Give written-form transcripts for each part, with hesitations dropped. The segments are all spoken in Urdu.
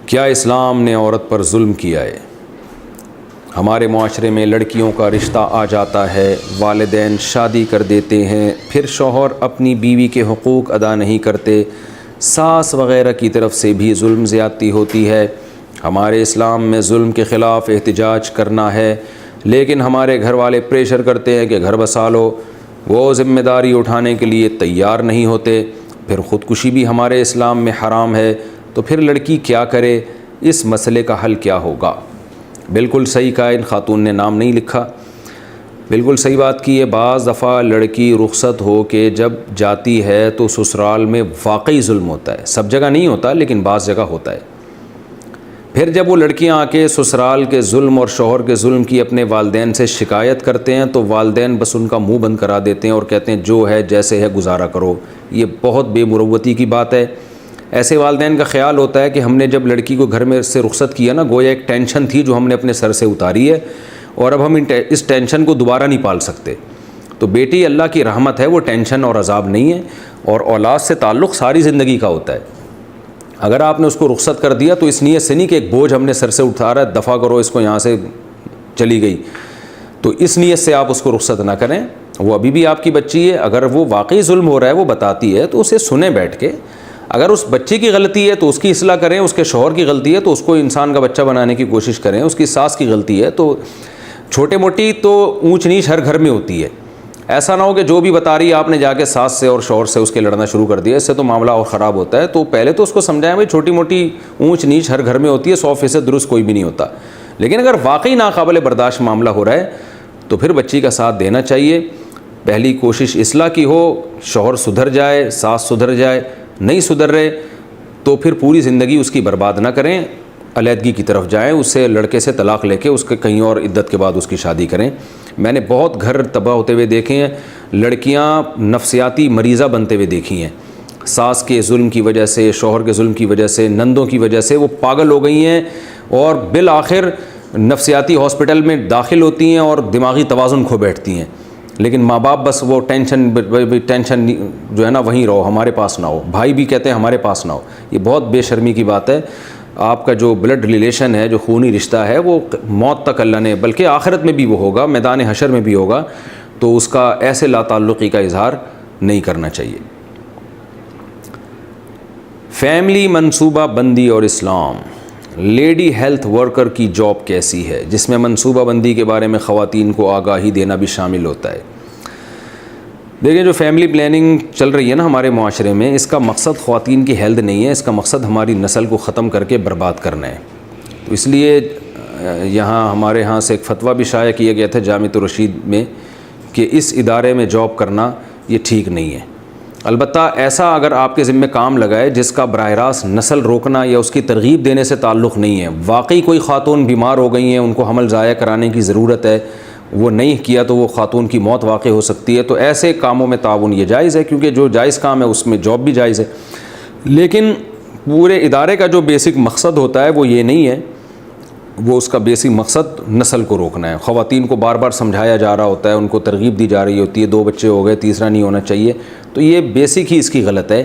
کیا اسلام نے عورت پر ظلم کیا ہے؟ ہمارے معاشرے میں لڑکیوں کا رشتہ آ جاتا ہے، والدین شادی کر دیتے ہیں، پھر شوہر اپنی بیوی کے حقوق ادا نہیں کرتے، ساس وغیرہ کی طرف سے بھی ظلم زیادتی ہوتی ہے۔ ہمارے اسلام میں ظلم کے خلاف احتجاج کرنا ہے، لیکن ہمارے گھر والے پریشر کرتے ہیں کہ گھر بسا لو، وہ ذمہ داری اٹھانے کے لیے تیار نہیں ہوتے۔ پھر خودکشی بھی ہمارے اسلام میں حرام ہے، تو پھر لڑکی کیا کرے؟ اس مسئلے کا حل کیا ہوگا؟ بالکل صحیح کہا، ان خاتون نے نام نہیں لکھا، بالکل صحیح بات کی ہے۔ بعض دفعہ لڑکی رخصت ہو کے جب جاتی ہے تو سسرال میں واقعی ظلم ہوتا ہے، سب جگہ نہیں ہوتا لیکن بعض جگہ ہوتا ہے۔ پھر جب وہ لڑکیاں آ کے سسرال کے ظلم اور شوہر کے ظلم کی اپنے والدین سے شکایت کرتے ہیں تو والدین بس ان کا منہ بند کرا دیتے ہیں اور کہتے ہیں جو ہے جیسے ہے گزارا کرو۔ یہ بہت بے مروتی کی بات ہے۔ ایسے والدین کا خیال ہوتا ہے کہ ہم نے جب لڑکی کو گھر میں سے رخصت کیا نا، گویا ایک ٹینشن تھی جو ہم نے اپنے سر سے اتاری ہے اور اب ہم اس ٹینشن کو دوبارہ نہیں پال سکتے۔ تو بیٹی اللہ کی رحمت ہے، وہ ٹینشن اور عذاب نہیں ہے، اور اولاد سے تعلق ساری زندگی کا ہوتا ہے۔ اگر آپ نے اس کو رخصت کر دیا تو اس نیت سے نہیں کہ ایک بوجھ ہم نے سر سے اٹھا رہا ہے، دفع کرو اس کو، یہاں سے چلی گئی، تو اس نیت سے آپ اس کو رخصت نہ کریں۔ وہ ابھی بھی آپ کی بچی ہے، اگر وہ واقعی ظلم ہو رہا ہے وہ بتاتی ہے تو اسے سنیں بیٹھ کے۔ اگر اس بچی کی غلطی ہے تو اس کی اصلاح کریں، اس کے شوہر کی غلطی ہے تو اس کو انسان کا بچہ بنانے کی کوشش کریں، اس کی ساس کی غلطی ہے تو چھوٹے موٹی تو اونچ نیچ ہر گھر میں ہوتی ہے۔ ایسا نہ ہو کہ جو بھی بتا رہی ہے آپ نے جا کے ساس سے اور شوہر سے اس کے لڑنا شروع کر دیا، اس سے تو معاملہ اور خراب ہوتا ہے۔ تو پہلے تو اس کو سمجھائیں بھائی چھوٹی موٹی اونچ نیچ ہر گھر میں ہوتی ہے، 100% درست کوئی بھی نہیں ہوتا، لیکن اگر واقعی ناقابل برداشت معاملہ ہو رہا ہے تو پھر بچی کا ساتھ دینا چاہیے۔ پہلی کوشش اصلاح کی ہو، شوہر سدھر جائے، ساس سدھر جائے، نہیں سدھر رہے تو پھر پوری زندگی اس کی برباد نہ کریں، علیحدگی کی طرف جائیں، اس سے لڑکے سے طلاق لے کے اس کے کہیں اور عدت کے بعد اس کی شادی کریں۔ میں نے بہت گھر تباہ ہوتے ہوئے دیکھے ہیں، لڑکیاں نفسیاتی مریضہ بنتے ہوئے دیکھی ہیں، ساس کے ظلم کی وجہ سے، شوہر کے ظلم کی وجہ سے، نندوں کی وجہ سے وہ پاگل ہو گئی ہیں اور بالآخر نفسیاتی ہاسپٹل میں داخل ہوتی ہیں اور دماغی توازن کھو بیٹھتی ہیں۔ لیکن ماں باپ بس وہ ٹینشن جو ہے نا وہیں رہو، ہمارے پاس نہ ہو، بھائی بھی کہتے ہیں ہمارے پاس نہ ہو۔ یہ بہت بے شرمی کی بات ہے۔ آپ کا جو بلڈ ریلیشن ہے، جو خونی رشتہ ہے، وہ موت تک اللہ نے، بلکہ آخرت میں بھی وہ ہوگا، میدان حشر میں بھی ہوگا، تو اس کا ایسے لا تعلقی کا اظہار نہیں کرنا چاہیے۔ فیملی منصوبہ بندی اور اسلام۔ لیڈی ہیلتھ ورکر کی جاب کیسی ہے، جس میں منصوبہ بندی کے بارے میں خواتین کو آگاہی دینا بھی شامل ہوتا ہے۔ دیکھیں، جو فیملی پلاننگ چل رہی ہے نا ہمارے معاشرے میں، اس کا مقصد خواتین کی ہیلتھ نہیں ہے، اس کا مقصد ہماری نسل کو ختم کر کے برباد کرنا ہے۔ تو اس لیے ہمارے ہاں سے ایک فتویٰ بھی شائع کیا گیا تھا جامعۃ الرشید میں کہ اس ادارے میں جاب کرنا یہ ٹھیک نہیں ہے۔ البتہ ایسا اگر آپ کے ذمہ کام لگائے جس کا براہ راست نسل روکنا یا اس کی ترغیب دینے سے تعلق نہیں ہے، واقعی کوئی خاتون بیمار ہو گئی ہیں، ان کو حمل ضائع کرانے کی ضرورت ہے، وہ نہیں کیا تو وہ خاتون کی موت واقع ہو سکتی ہے، تو ایسے کاموں میں تعاون یہ جائز ہے، کیونکہ جو جائز کام ہے اس میں جاب بھی جائز ہے۔ لیکن پورے ادارے کا جو بیسک مقصد ہوتا ہے وہ یہ نہیں ہے، وہ اس کا بیسک مقصد نسل کو روکنا ہے۔ خواتین کو بار بار سمجھایا جا رہا ہوتا ہے، ان کو ترغیب دی جا رہی ہوتی ہے، 2 بچے ہو گئے، تیسرا نہیں ہونا چاہیے، تو یہ بیسک ہی اس کی غلط ہے۔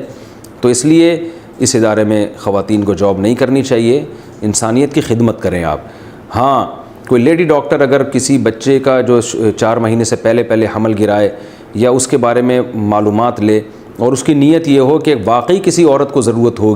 تو اس لیے اس ادارے میں خواتین کو جاب نہیں کرنی چاہیے، انسانیت کی خدمت کریں آپ۔ ہاں، کوئی لیڈی ڈاکٹر اگر کسی بچے کا جو 4 مہینے سے پہلے حمل گرائے یا اس کے بارے میں معلومات لے اور اس کی نیت یہ ہو کہ واقعی کسی عورت کو ضرورت ہو